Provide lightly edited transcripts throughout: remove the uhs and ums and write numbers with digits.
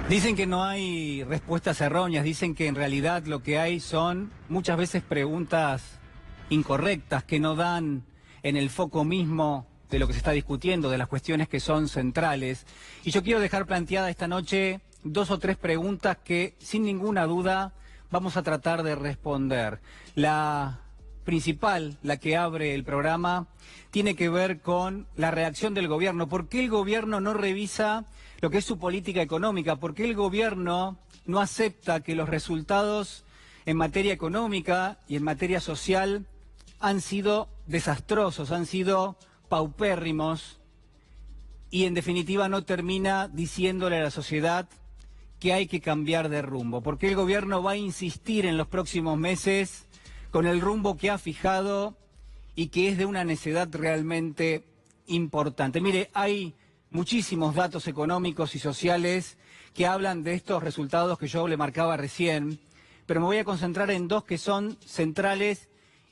Dicen que no hay respuestas erróneas, dicen que en realidad lo que hay son muchas veces preguntas incorrectas que no dan en el foco mismo de lo que se está discutiendo, de las cuestiones que son centrales. Y yo quiero dejar planteada esta noche 2 o 3 preguntas que sin ninguna duda vamos a tratar de responder. La principal, la que abre el programa, tiene que ver con la reacción del gobierno. ¿Por qué el gobierno no revisa lo que es su política económica? ¿Por qué el gobierno no acepta que los resultados en materia económica y en materia social han sido desastrosos, han sido paupérrimos y en definitiva no termina diciéndole a la sociedad que hay que cambiar de rumbo? ¿Por qué el gobierno va a insistir en los próximos meses con el rumbo que ha fijado y que es de una necedad realmente importante? Mire, hay muchísimos datos económicos y sociales que hablan de estos resultados que yo le marcaba recién, pero me voy a concentrar en 2 que son centrales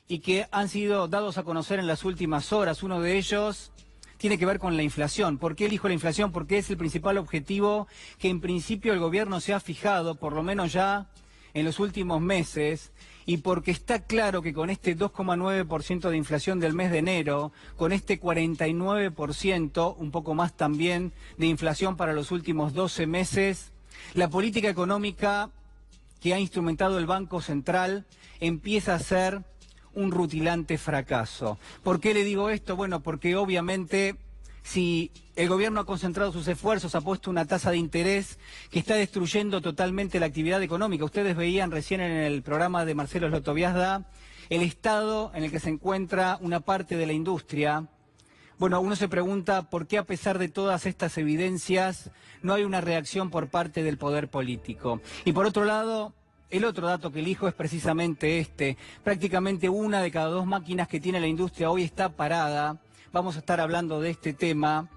y que han sido dados a conocer en las últimas horas. Uno de ellos tiene que ver con la inflación. ¿Por qué elijo la inflación? Porque es el principal objetivo que en principio el gobierno se ha fijado, por lo menos ya en los últimos meses, y porque está claro que con este 2,9% de inflación del mes de enero, con este 49%, un poco más también, de inflación para los últimos 12 meses, la política económica que ha instrumentado el Banco Central empieza a ser un rutilante fracaso. ¿Por qué le digo esto? Bueno, porque obviamente si el gobierno ha concentrado sus esfuerzos, ha puesto una tasa de interés que está destruyendo totalmente la actividad económica. Ustedes veían recién en el programa de Marcelo Slotoviazda el estado en el que se encuentra una parte de la industria. Bueno, uno se pregunta por qué a pesar de todas estas evidencias no hay una reacción por parte del poder político. Y por otro lado, el otro dato que elijo es precisamente este. Prácticamente 1 de cada 2 máquinas que tiene la industria hoy está parada. Vamos a estar hablando de este tema,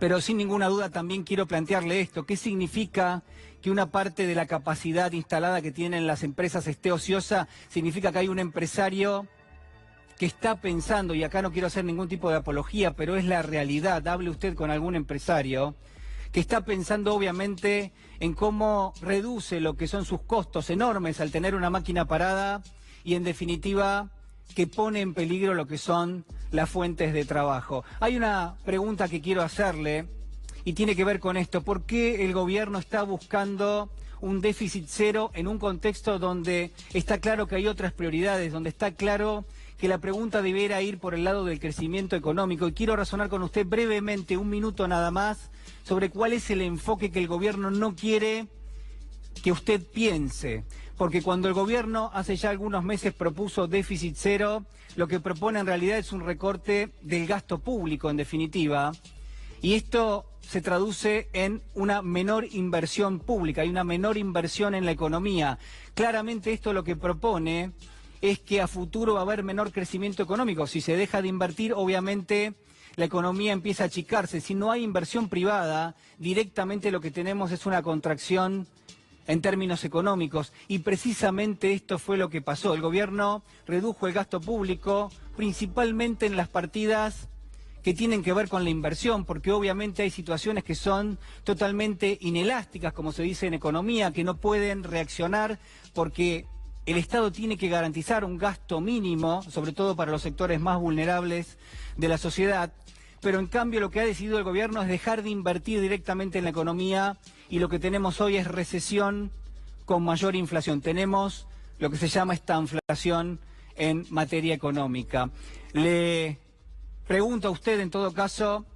pero sin ninguna duda también quiero plantearle esto. ¿Qué significa que una parte de la capacidad instalada que tienen las empresas esté ociosa? Significa que hay un empresario que está pensando, y acá no quiero hacer ningún tipo de apología, pero es la realidad, hable usted con algún empresario, que está pensando obviamente en cómo reduce lo que son sus costos enormes al tener una máquina parada y en definitiva que pone en peligro lo que son las fuentes de trabajo. Hay una pregunta que quiero hacerle y tiene que ver con esto. ¿Por qué el gobierno está buscando un déficit cero en un contexto donde está claro que hay otras prioridades, donde está claro que la pregunta debiera ir por el lado del crecimiento económico? Y quiero razonar con usted brevemente, 1 minuto nada más, sobre cuál es el enfoque que el gobierno no quiere que usted piense. Porque cuando el gobierno hace ya algunos meses propuso déficit cero, lo que propone en realidad es un recorte del gasto público, en definitiva. Y esto se traduce en una menor inversión pública, hay una menor inversión en la economía. Claramente esto lo que propone es que a futuro va a haber menor crecimiento económico. Si se deja de invertir, obviamente la economía empieza a achicarse. Si no hay inversión privada, directamente lo que tenemos es una contracción en términos económicos, y precisamente esto fue lo que pasó. El gobierno redujo el gasto público, principalmente en las partidas que tienen que ver con la inversión, porque obviamente hay situaciones que son totalmente inelásticas, como se dice en economía, que no pueden reaccionar porque el Estado tiene que garantizar un gasto mínimo, sobre todo para los sectores más vulnerables de la sociedad. Pero en cambio lo que ha decidido el gobierno es dejar de invertir directamente en la economía, y lo que tenemos hoy es recesión con mayor inflación. Tenemos lo que se llama estanflación en materia económica. Le pregunto a usted en todo caso,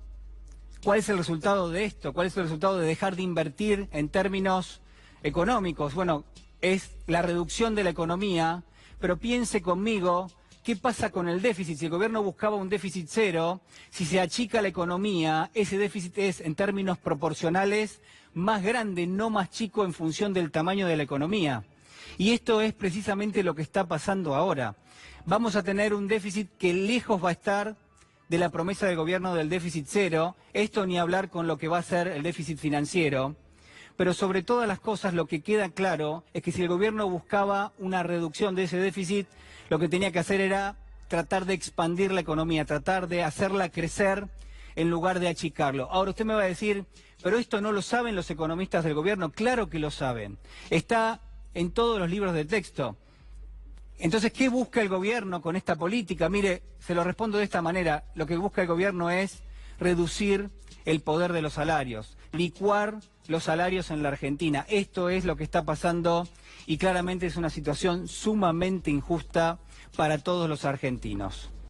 ¿cuál es el resultado de esto? ¿Cuál es el resultado de dejar de invertir en términos económicos? Bueno, es la reducción de la economía, pero piense conmigo, ¿qué pasa con el déficit? Si el gobierno buscaba un déficit cero, si se achica la economía, ese déficit es en términos proporcionales más grande, no más chico en función del tamaño de la economía. Y esto es precisamente lo que está pasando ahora. Vamos a tener un déficit que lejos va a estar de la promesa del gobierno del déficit cero, esto ni hablar con lo que va a ser el déficit financiero. Pero sobre todas las cosas lo que queda claro es que si el gobierno buscaba una reducción de ese déficit, lo que tenía que hacer era tratar de expandir la economía, tratar de hacerla crecer en lugar de achicarlo. Ahora usted me va a decir, Pero esto no lo saben los economistas del gobierno, claro que lo saben. Está en todos los libros de texto. Entonces, ¿qué busca el gobierno con esta política? Mire, se lo respondo de esta manera. Lo que busca el gobierno es reducir el poder de los salarios, licuar los salarios en la Argentina. Esto es lo que está pasando y claramente es una situación sumamente injusta para todos los argentinos.